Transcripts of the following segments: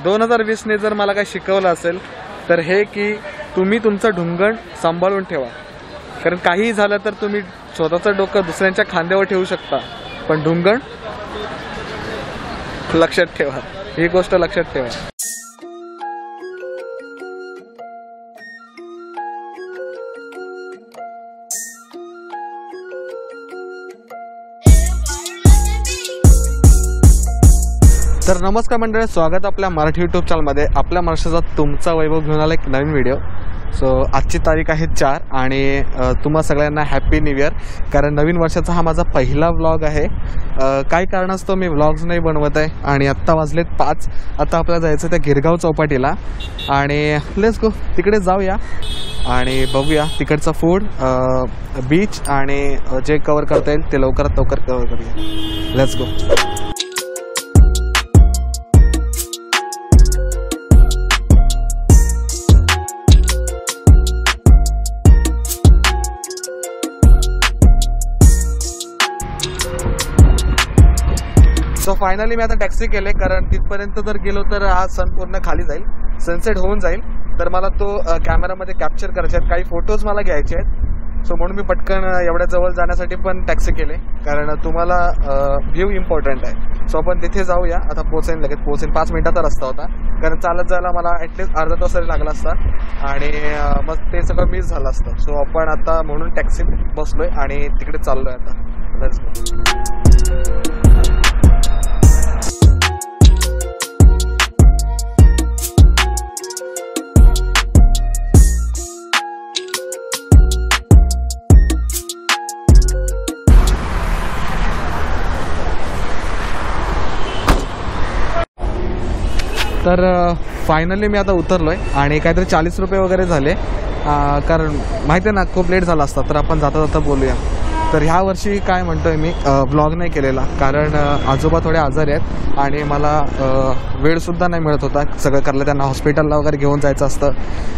2020ने जर मला काय शिकवलं असेल तर हे की तुम्ही तुमचं ढुंगण सांभाळून ठेवा. कारण काही झालं तर तुम्ही स्वतःचं डोकं दुसऱ्यांच्या खांद्यावर ठेवू शकता, पण ढुंगण लक्षात ठेवा, ही गोष्ट लक्षात ठेवा. तर नमस्कार मंडळी, स्वागत आपल्या मराठी यूट्यूब चॅनलमध्ये. आपल्या महाराष्ट्राचा तुमचा वैभव घेऊन आला एक नवीन व्हिडिओ. सो आजची तारीख आहे 4 आणि तुम्हा सगळ्यांना हॅपी न्यू इयर. कारण नवीन वर्षाचा हा माझा पहिला व्लॉग आहे. काही कारणास्तव मी व्लॉग्स नाही बनवत आहे आणि आत्ता वाजलेत 5. आता आपल्याला जायचं त्या गिरगाव चौपाटीला आणि लेट्स गो, तिकडे जाऊया आणि बघूया तिकडचा फूड, बीच आणि जे कवर करता येईल ते लवकरात लवकर कवर करूया. Let's go. सो फायनली मी आता टॅक्सी केले, कारण तिथपर्यंत जर गेलो तर हा सन पूर्ण खाली जाईल, सनसेट होऊन जाईल. तर मला तो कॅमेरामध्ये कॅप्चर करायचे आहेत, काही फोटोज मला घ्यायचे आहेत. सो म्हणून मी पटकन एवढ्या जवळ जाण्यासाठी पण टॅक्सी केले, कारण तुम्हाला व्ह्यू इम्पॉर्टंट आहे. सो आपण तिथे जाऊया. आता लगेच पोहोचेन. 5 मिनिटाचा रस्ता होता, कारण चालत जायला मला ॲटलिस्ट अर्धा तास तरी लागला असता आणि मग ते सगळं मिस झालं असतं. सो आपण आता म्हणून टॅक्सीत बसलोय आणि तिकडे चाललोय आता. तर फायनली मी आता उतरलोय आणि काहीतरी 40 रुपये वगैरे झाले, कारण माहिती आहे ना खूप लेट झाला असता. तर आपण जाता जाता बोलूया. तर ह्या वर्षी काय म्हणतोय मी, ब्लॉग नाही केलेला, कारण आजोबा थोडे आजारी आहेत आणि मला वेळसुद्धा नाही मिळत होता सगळं करायला. त्यांना हॉस्पिटलला वगैरे घेऊन जायचं असतं,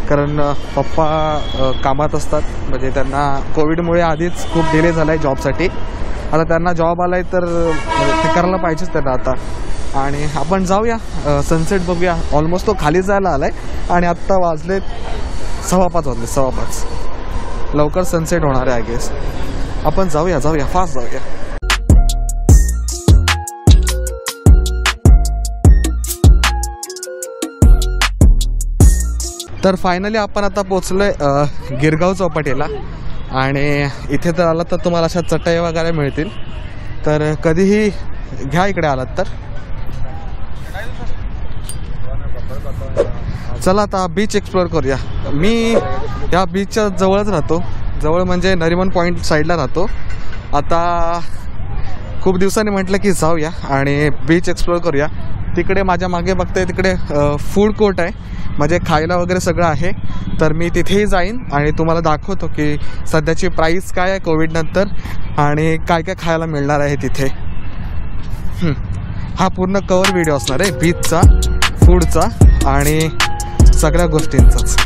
कारण पप्पा कामात असतात. म्हणजे त्यांना कोविडमुळे आधीच खूप डिले झाला आहे जॉबसाठी. आता त्यांना जॉब आला आहे तर ते करायला पाहिजेच त्यांना आता. आणि आपण जाऊया, सनसेट बघूया. ऑलमोस्ट तो खाली जायला आला आहे आणि आत्ता वाजले 5:15. लवकर सनसेट होणार आहे आय गेस. आपण जाऊया फास्ट जाऊया. तर फायनली आपण आता पोचलोय गिरगाव चौपाटीला आणि इथे तर आलात तर तुम्हाला अशा चटई वगैरे मिळतील. तर कधीही घ्या इकडे आलात तर. चला आता बीच एक्सप्लोअर करूया. मी या बीचच्या जवळच राहतो, जवळ म्हणजे नरिमन पॉईंट साईडला राहतो. आता खूप दिवसांनी म्हटलं की जाऊया आणि बीच एक्सप्लोअर करूया. तिकडे माझ्या मागे बघताय, तिकडे फूड कोर्ट आहे, म्हणजे खायला वगैरे सगळं आहे. तर मी तिथेही जाईन आणि तुम्हाला दाखवतो की सध्याची प्राईस काय आहे कोविडनंतर आणि काय काय खायला मिळणार आहे तिथे. हा पूर्ण कवर व्हिडिओ असणार आहे बीचचा, फूडचा आणि सगळ्या गोष्टींचाच.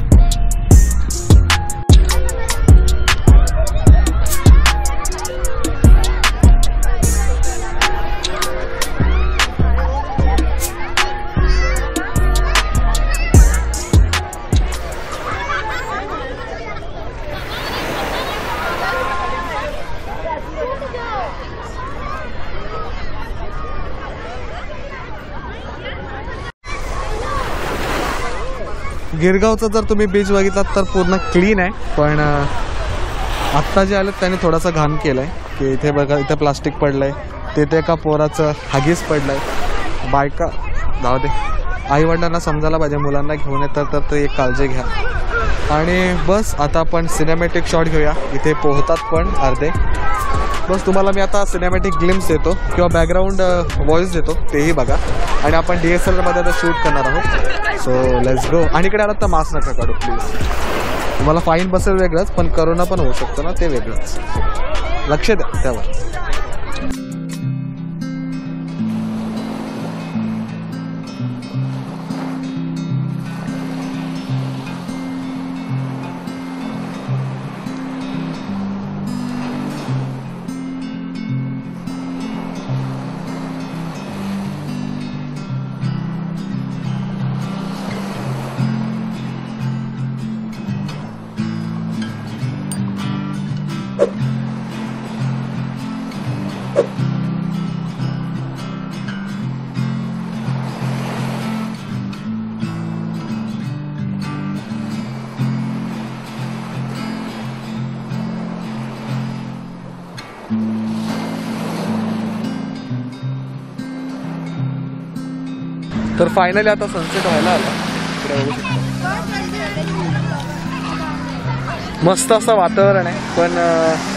गिरगावचा जर तुम्ही बीच बघितलात तर पूर्ण क्लीन आहे, पण आत्ता जे आलं त्याने थोडासा घाण केलं आहे. की इथे बघा, इथे प्लास्टिक पडलं आहे, तिथे एका पोराचं हगीज पडलं आहे. बायका जाऊ दे, आईवडिलांना समजायला पाहिजे, मुलांना घेऊन येतात तर ते एक काळजी घ्या. आणि बस आता आपण सिनेमॅटिक शॉट घेऊया. इथे पोहतात पण अर्धे. बस तुम्हाला मी आता सिनेमॅटिक ग्लिम्स देतो किंवा बॅकग्राऊंड व्हॉइस देतो, तेही बघा. आणि आपण DSLRमध्ये आता शूट करणार आहोत. So let's go. आणि इकडे आलात तर मास्क नका काढू प्लीज. तुम्हाला फाईन बसेल वेगळंच, पण करोना पण होऊ शकतो ना, ते वेगळंच. लक्ष द्या त्यावर. तर फायनली आता सनसेट व्हायला आला. इकडे बघू शकता मस्त असं वातावरण आहे, पण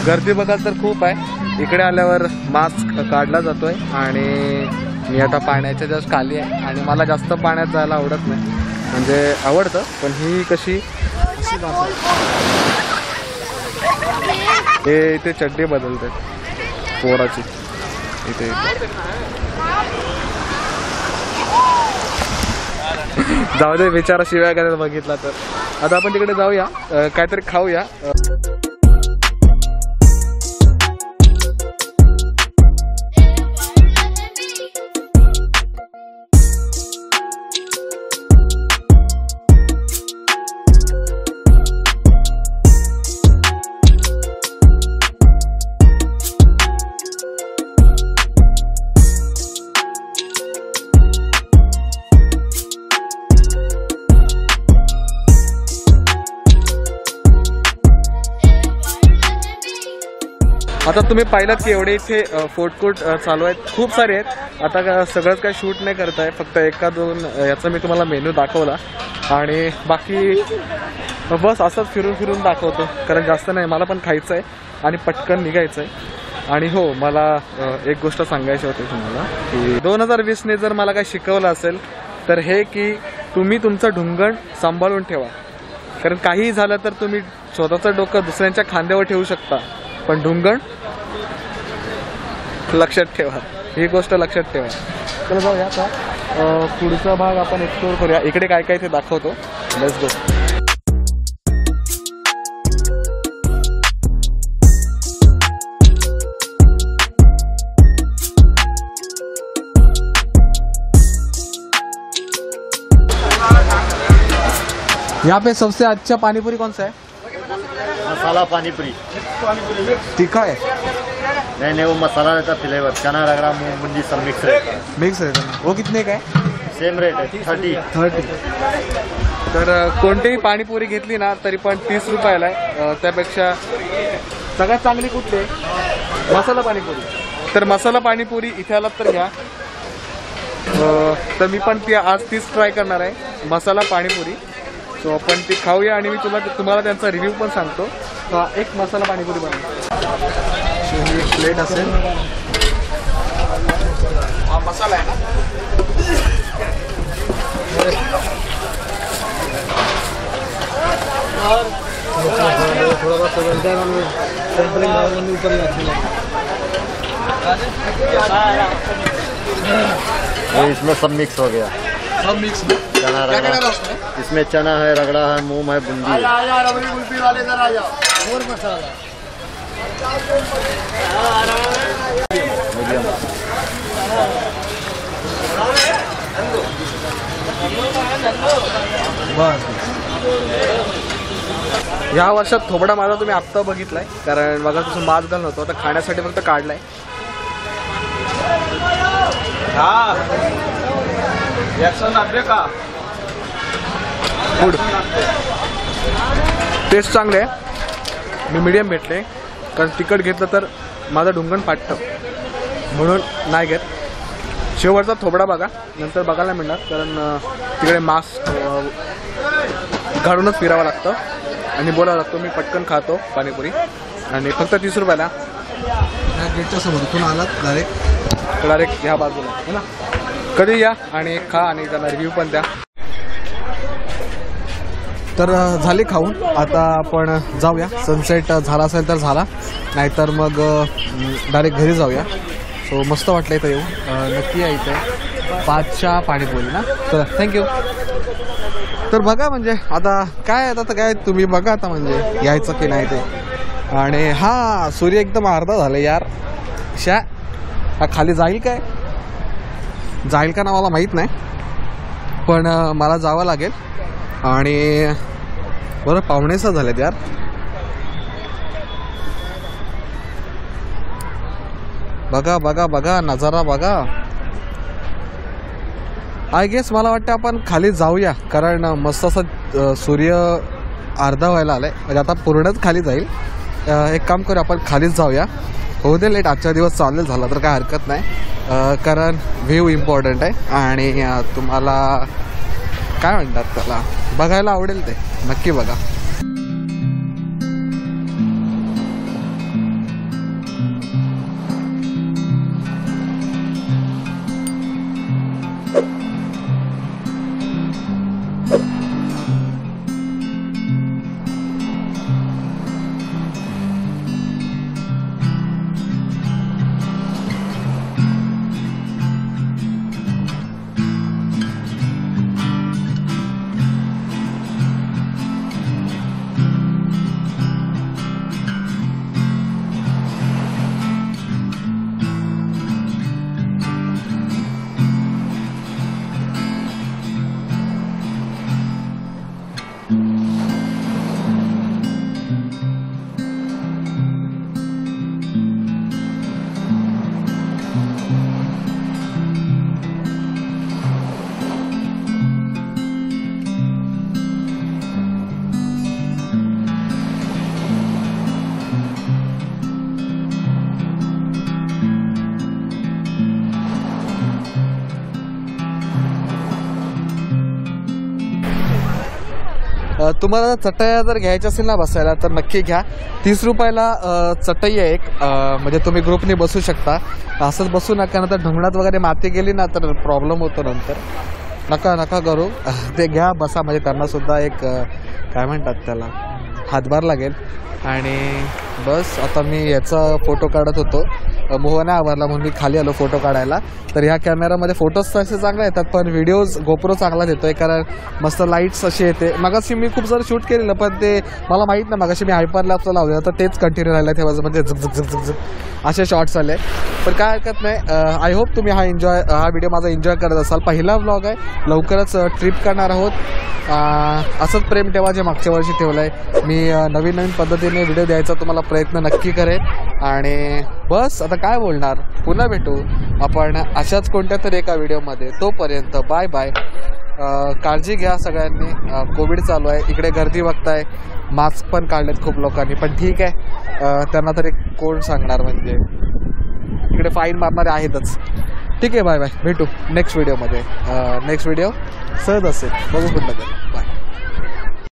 गर्दी बघाल तर खूप आहे. इकडे आल्यावर मास्क काढला जातोय आणि मी आता पाण्याच्या जस्ट खाली आहे आणि मला जास्त पाण्यात जायला आवडत नाही, म्हणजे आवडतं पण ही कशी हे इथे चड्डी बदलते पोराची इथे जाऊ दे विचारा शिवाय करायला बघितला तर. आता आपण तिकडे जाऊया, काहीतरी खाऊया. आता तुम्ही पाहिलात की एवढे इथे फूड कोर्ट चालू आहेत, खूप सारे आहेत. आता सगळंच काही शूट नाही करत आहे, फक्त एका दोन याचा मी तुम्हाला मेनू दाखवला आणि बाकी बस असंच फिरून फिरून दाखवतो, कारण जास्त नाही. मला पण खायचं आहे आणि पटकन निघायचं आहे. आणि हो, मला एक गोष्ट सांगायची होती तुम्हाला की 2020ने जर मला काय शिकवलं असेल तर हे की तुम्ही तुमचं ढुंगण सांभाळून ठेवा, कारण काहीही झालं तर तुम्ही स्वतःचं डोकं दुसऱ्यांच्या खांद्यावर ठेवू शकता, पण ढुंगण लक्षात ठेवा. ही गोष्ट लक्षात ठेवा. चला जाऊया आता पुढचा भाग आपण एक्सप्लोर करूया. इकडे काय काय ते दाखवतो. Let's go. यहाँ पे सबसे अच्छा पानीपुरी कौन सा है? मसाला पानीपुरी. तीखा है? नहीं वो मसाला रहता फ्लेवर. चना रगड़ा मूंग बुंदी सब मिक्स रहता है. मिक्स रहता है. वो कितने का है? सेम रेट है 30. तर कोणतीही पाणीपुरी घेतली ना तरी पण 30 रुपयाला आहे. त्यापेक्षा सगळ्यात चांगली कुठली आहे? मसाला पाणीपुरी. तर मसाला पाणीपुरी इथे आलात तर घ्या. तर मी पण ती आज तीच ट्राय करणार आहे, मसाला पाणीपुरी. सो आपण ती खाऊया आणि मी तुम्हाला त्यांचा रिव्ह्यू पण सांगतो. एक मसाला पाणीपुरी बनवा. ही प्लेट असेल. हा मसाला आहे ना. इसमें सब मिक्स हो गया. सब मिक्स. चना रगड़ा इसमें चना है, रगड़ा है, मूंग है, बूंदी है. और मसाला या वर्षात थोबडा माझा तुम्ही आत्ता बघितलाय, कारण बघा तसं मास्क घालून होतो, आता खाण्यासाठी फक्त काढलाय. फूड टेस्ट चांगले आहे. मी मीडियम भेटले, कारण तिखट घेतलं तर माझं ढुंगण फाटतं, म्हणून नाही घेत. शेवटचा थोबडा बघा, नंतर बघायला मिळणार, कारण तिकडे मास्क घालूनच फिरावं लागतं आणि बोलावं लागतं. मी पटकन खातो पाणीपुरी आणि फक्त 30 रुपयाला. गेटच्या समोर इथून आलात डायरेक्ट ह्या बाजूला है ना. कधी या आणि खा आणि त्याला रिव्ह्यू पण द्या. तर झाली खाऊन, आता आपण जाऊया. सनसेट झाला असेल तर झाला, नाहीतर मग डायरेक्ट घरी जाऊया. सो मस्त वाटलं इथं येऊ. नक्की या इथे 5च्या पाणीपुरी ना. तर थँक्यू. तर बघा म्हणजे आता काय तुम्ही बघा आता म्हणजे यायचं की नाही ते. आणि हा सूर्य एकदम अर्धा झाला यार. हा खाली जाईल का ना मला माहीत नाही, पण मला जावं लागेल. आणि बरं 5:45 झालेत यार. बघा नजारा बघा. आय गेस मला वाटतं आपण खाली जाऊया, कारण मस्त असं सूर्य अर्धा व्हायला आलाय, म्हणजे आता पूर्णच खाली जाईल. एक काम करू, आपण खालीच जाऊया होऊ दे लेट, आजच्या दिवस चालेल, झाला तर काय हरकत नाही, कारण व्ह्यू इम्पॉर्टंट आहे आणि तुम्हाला काय म्हणतात त्याला बघायला आवडेल ते नक्की बघा. तुम्हाला चटया जर घ्यायच्या असेल ना बसायला तर नक्की घ्या. 30 रुपयाला चटई आहे एक, म्हणजे तुम्ही ग्रुपने बसू शकता. असंच बसू नका, नंतर ढोंगणात वगैरे माती गेली ना तर प्रॉब्लेम होतो नंतर. नका नका करू, ते घ्या बसा, म्हणजे त्यांनासुद्धा एक काय म्हणतात त्याला हातभार लागेल. आणि बस आता मी याचा फोटो काढत होतो, मोहने आवरला म्हणून मी खाली आलो फोटो काढायला. तर ह्या कॅमेरामध्ये फोटोज तसे चांगले येतात, पण व्हिडिओज गोप्रो चांगला देतोय कारण मस्त लाईट्स अशी येते. मगाशी मी खूप सारं शूट केलेलं, पण ते मला माहीत नाही, मगाशी मी हायपर लॅपचं लावलेलं तर तेच कंटिन्यू राहिलं ठेवायचं, म्हणजे झक झक झक झक असे शॉर्ट्स आले. पण काय हरकत नाही, आय होप तुम्ही हा व्हिडिओ माझा एन्जॉय करत असाल. पहिला व्लॉग आहे, लवकरच ट्रिप करणार आहोत. असंच प्रेम ठेवा जे मागच्या वर्षी ठेवलं आहे. मी नवीन नवीन पद्धतीने व्हिडिओ द्यायचा तुम्हाला प्रयत्न नक्की करेन. आणि बस आता काय बोलणार, पुन्हा भेटू आपण अशाच कोणत्या तरी एका व्हिडिओमध्ये. तोपर्यंत बाय बाय. काळजी घ्या सगळ्यांनी, कोविड चालू आहे, इकडे गर्दी बघताय, मास्क पण काढलेत खूप लोकांनी, पण ठीक आहे, त्यांना तरी कोण सांगणार, म्हणजे इकडे फाईन मारणारे आहेतच. ठीक आहे, बाय बाय, भेटू नेक्स्ट व्हिडिओमध्ये. नेक्स्ट व्हिडिओ सहज असेल, बघू कुठलं तरी. बाय.